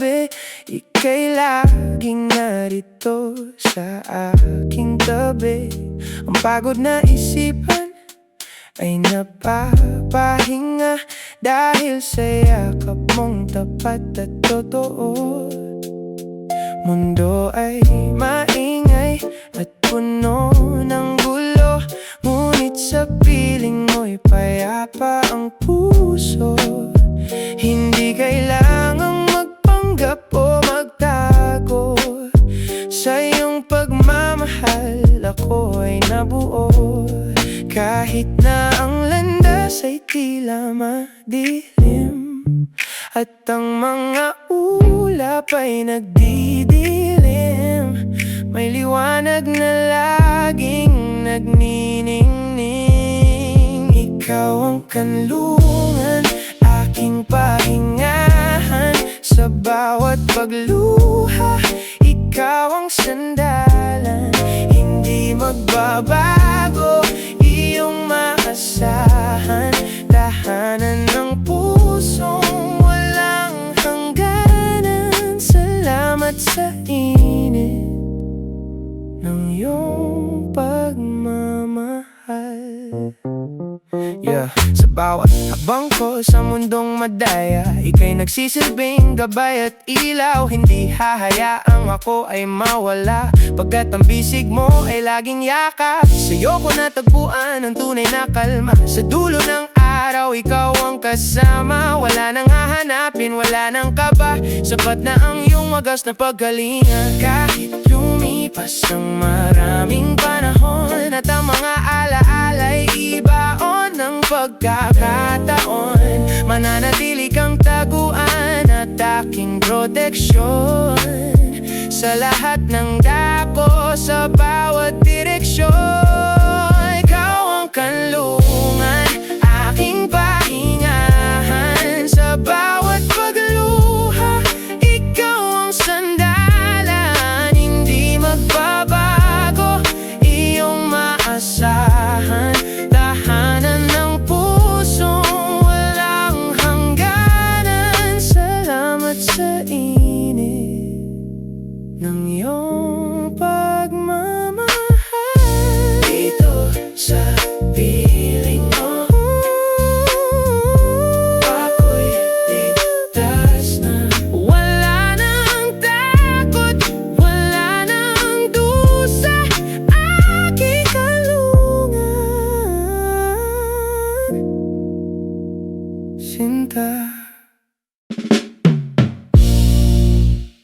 gabi, ika'y laging narito sa aking tabi. Ang pagod na isipan ay napapahinga dahil sa yakap mong tapat at totoo. Mundo ay maingay at puno ng gulo, ngunit sa piling mo'y payapa ang puso. Hindi kailangang magpanggap o magtago, sa iyong pagmamahal ako ay nabuo. Kahit na ang landas ay tila madilim, at ang mga ulap ay nagdidilim, may liwanag na laging nagniningning. Ikaw ang kanlungan, aking pahingahan, sa bawat pagluha, ikaw ang sandalan. Hindi magbabago, iyong maasahan, tahanan ng pusong walang hangganan. Salamat sa init ng iyong pagmamahal. Sa bawat habang ko sa mundong madaya, ika'y nagsisilbing gabay at ilaw. Hindi hahayaang ako ay mawala, pagkat ang bisig mo ay laging yakap. Sa'yo ko natagpuan ang tunay na kalma, sa dulo ng araw ikaw ang kasama. Wala nang hahanapin, wala nang kaba, sapat na ang iyong wagas na pagkalinga. Kahit lumipas ang maraming panahon at ang mga alaala'y ibaon ng pagkakataon, mananatili kang taguan at aking proteksyon sa lahat ng dako, sa bawat direksyon. Ikaw ang kanlungan, aking pahingahan, sa bawat pagluha, ikaw ang sandalan. Hindi magbabago, iyong maasahan, tahanan ng pusong walang hangganan. Salamat sa init ng iyong pagmamahal. Dito sa piling mo, ako'y ligtas na. Wala nang takot, wala nang dusa, aking kalungan. Sinta.